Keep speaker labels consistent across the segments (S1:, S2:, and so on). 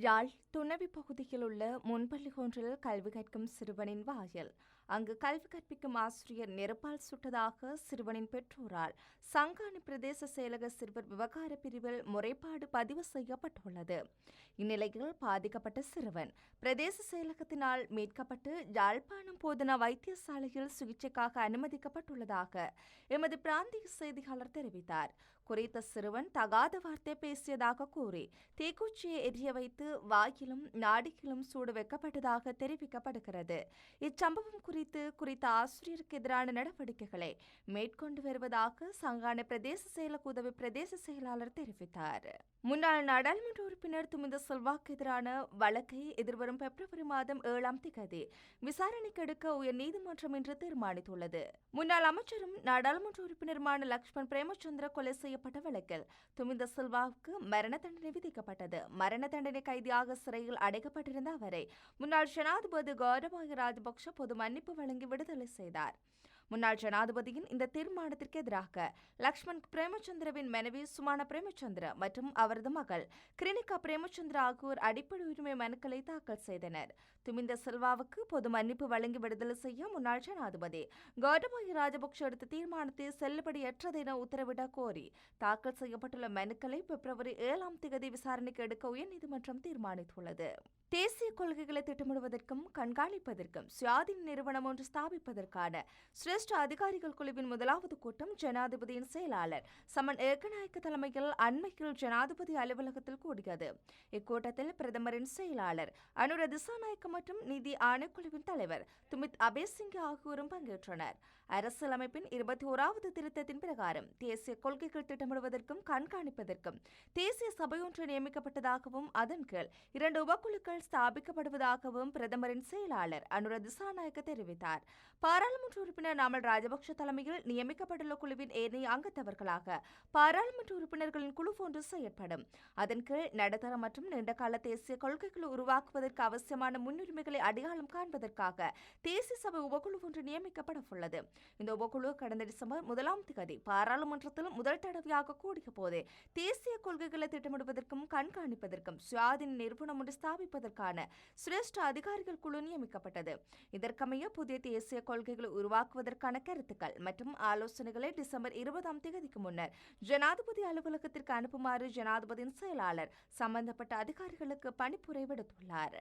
S1: யாழ் துணவி பகுதியில் உள்ள முன்பள்ளி ஒன்றில் கல்வி கற்கும் சிறுவனின் வாயில் அங்கு கல்வி கற்பிக்கும் ஆசிரியர் நெருப்பால் சுட்டதாக சிறுவனின் பெற்றோரால் சங்கானி பிரதேச செயலக சிறுவர் விவகார பிரிவில் முறைப்பாடு பதிவு செய்யப்பட்டுள்ளது. இந்நிலையில் பாதிக்கப்பட்ட சிறுவன் பிரதேச செயலகத்தினால் மீட்கப்பட்டு யாழ்ப்பாணம் போதனா வைத்தியசாலையில் சிகிச்சைக்காக அனுமதிக்கப்பட்டுள்ளதாக எமது பிராந்திய செய்தியாளர் தெரிவித்தார். குறித்த சிறுவன் தகாத வார்த்தை பேசியதாக கூறி தீக்குச்சியை எரிய வைத்து வாயிலும் நாடியிலும் சூடு வைக்கப்பட்டதாக தெரிவிக்கப்படுகிறது. இச்சம்பவம் குறித்த ஆசிரியருக்கு எதிரான நடவடிக்கைகளை மேற்கொண்டு வருவதாக சங்கான பிரதேச செயலக உதவி பிரதேச செயலாளர் தெரிவித்தார். முன்னாள் நாடாளுமன்ற உறுப்பினர் துமிந்த செல்வாக்கு எதிரான வழக்கை எதிர்வரும் பிப்ரவரி மாதம் 7ஆம் தேதி விசாரணைக்கு எடுக்க உயர்நீதிமன்றம் இன்று தீர்மானித்துள்ளது. முன்னாள் அமைச்சரும் நாடாளுமன்ற உறுப்பினருமான லக்ஷ்மன் பிரேமச்சந்திர கொலை செய்யப்பட்ட வழக்கில் துமிந்த செல்வாவுக்கு மரண தண்டனை விதிக்கப்பட்டது. மரண தண்டனை கைதியாக சிறையில் அடைக்கப்பட்டிருந்த அவரை முன்னாள் ஜனாதிபதி கோத்தபாய ராஜபக்ஷ பொது மன்னிப்பு வழங்கி விடுதலை செய்தார். முன்னாள் ஜனாதிபதியின் இந்த தீர்மானத்திற்கு எதிராக லக்ஷ்மன் பிரேமச்சந்திரவின் மனைவி சுமான பிரேமச்சந்திர மற்றும் அவரது மகள் கிருணிகா பிரேமச்சந்திர ஆகியோர் அடிப்படை உரிமை மனுக்களை தாக்கல் செய்தனர். துமிந்த செல்வாவுக்கு பொது மன்னிப்பு வழங்கி விடுதலை செய்ய முன்னாள் ஜனாதிபதி கோத்தபாய ராஜபக்ஷ எடுத்த தீர்மானத்தை செல்லுபடியற்றது என உத்தரவிட கோரி தாக்கல் செய்யப்பட்டுள்ள மனுக்களை பிப்ரவரி 7ஆம் தேதி விசாரணைக்கு எடுக்க உயர்நீதிமன்றம் தீர்மானித்துள்ளது. தேசிய கொள்கைகளை திட்டமிடுவதற்கும் கண்காணிப்பதற்கும் சுயாதீன நிறுவனம் ஒன்று ஸ்தாபிப்பதற்கான சிரேஷ்ட அதிகாரிகள் குழுவின் முதலாவது கூட்டம் ஜனாதிபதியின் செயலாளர் சமன் ஏகநாயக்க தலைமையில் அண்மையில் ஜனாதிபதி அலுவலகத்தில் கூடியது. இக்கூட்டத்தில் பிரதமரின் செயலாளர் அனுர திசாநாயக்க மற்றும் நிதி ஆணைக்குழுவின் தலைவர் துமித் அபேசிங்க ஆகியோரும் பங்கேற்றனர். அரசியலமைப்பின் 21வது திருத்தத்தின் பிரகாரம் தேசிய கொள்கைகள் திட்டமிடுவதற்கும் கண்காணிப்பதற்கும் தேசிய சபையொன்று நியமிக்கப்பட்டதாகவும் அதன் கீழ் 2 உபக்குழுக்கள் ஸ்தாபிக்கப்படுவதாகவும் பிரதமரின் செயலாளர் அனுர திசாநாயக்க தெரிவித்தார். பாராளுமன்ற உறுப்பினர் நாமல் ராஜபக்ஷ தலைமையில் நியமிக்கப்பட்டுள்ள குழுவின் ஏனைய அங்கத்தவர்களாக பாராளுமன்ற உறுப்பினர்களின் குழு ஒன்று செயற்படும். அதன் கீழ் நடுத்தர மற்றும் நீண்டகால தேசிய கொள்கைகளை உருவாக்குவதற்கு அவசியமான முன்னுரிமைகளை அடையாளம் காண்பதற்காக தேசிய சபை உபக்குழு ஒன்று நியமிக்கப்பட உள்ளது. இந்த உபக்குழு கடந்த டிசம்பர் 1ஆம் தேதி பாராளுமன்றத்தில் முதல் தடவையாக கூடிய போது தேசிய கொள்கைகளை திட்டமிடுவதற்கும் கண்காணிப்பதற்கும் சுயாதீன நிறுவனம் ஒன்று ஸ்தாபிப்பதற்கான சிரேஷ்ட அதிகாரிகள் குழு நியமிக்கப்பட்டது. இதற்கமைய புதிய தேசிய கொள்கைகளை உருவாக்குவதற்கான கருத்துக்கள் மற்றும் ஆலோசனைகளை டிசம்பர் 20ஆம் தேதிக்கு முன்னர் ஜனாதிபதி அலுவலகத்திற்கு அனுப்புமாறு ஜனாதிபதியின் செயலாளர் சம்பந்தப்பட்ட அதிகாரிகளுக்கு பணிப்புரை விடுத்துள்ளார்.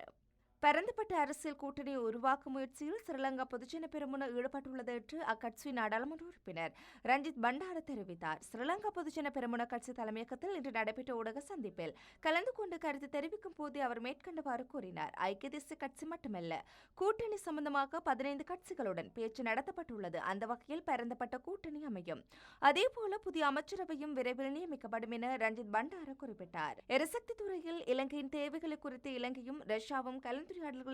S1: பரந்துபட்ட அரசியல் கூட்டணியை உருவாக்கும் முயற்சியில் ஸ்ரீலங்கா பொதுஜன பெரமுன ஈடுபட்டுள்ளது என்று அக்கட்சி நாடாளுமன்ற உறுப்பினர் ரஞ்சித் பண்டார தெரிவித்தார். ஸ்ரீலங்கா பொதுஜன பெரமுன கட்சி தலைமையகத்தில் இன்று நடைபெற்ற ஊடக சந்திப்பில் கலந்து கொண்டு கருத்து தெரிவிக்கும் போது அவர் மேற்கண்டவாறு கூறினார். ஐக்கிய தேசிய கட்சி மட்டுமல்ல, கூட்டணி சம்பந்தமாக 15 கட்சிகளுடன் பேச்சு நடத்தப்பட்டுள்ளது. அந்த வகையில் பரந்துபட்ட கூட்டணி அமையும். அதேபோல புதிய அமைச்சரவையும் விரைவில் நியமிக்கப்படும் என ரஞ்சித் பண்டார குறிப்பிட்டார். எரிசக்தி துறையில் இலங்கையின் தேவைகளை குறித்து இலங்கையும் ரஷ்யாவும் கலந்துரையாடல்கள்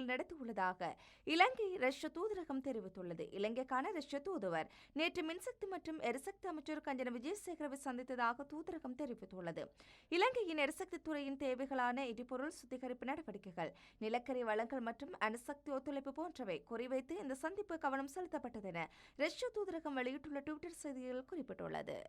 S1: நடத்தியுள்ளதாக இலங்கை ரஷ்ய தூதரகம் தெரிவித்துள்ளது. இலங்கைக்கான ரஷ்ய தூதுவர் நேற்று மின்சக்தி மற்றும் எரிசக்தி அமைச்சர் கஞ்சன விஜயசேகரவை சந்தித்ததாக தூதரகம் தெரிவித்துள்ளது. இலங்கையின் எரிசக்தி துறையின் தேவைகளான எரிபொருள் சுத்திகரிப்பு நடவடிக்கைகள், நிலக்கரி வளங்கள் மற்றும் அணுசக்தி ஒத்துழைப்பு போன்றவை குறிவைத்து இந்த சந்திப்பு கவனம் செலுத்தப்பட்டது என ரஷ்ய தூதரகம் வெளியிட்டுள்ள ட்விட்டர் செய்தியில் குறிப்பிட்டுள்ளது.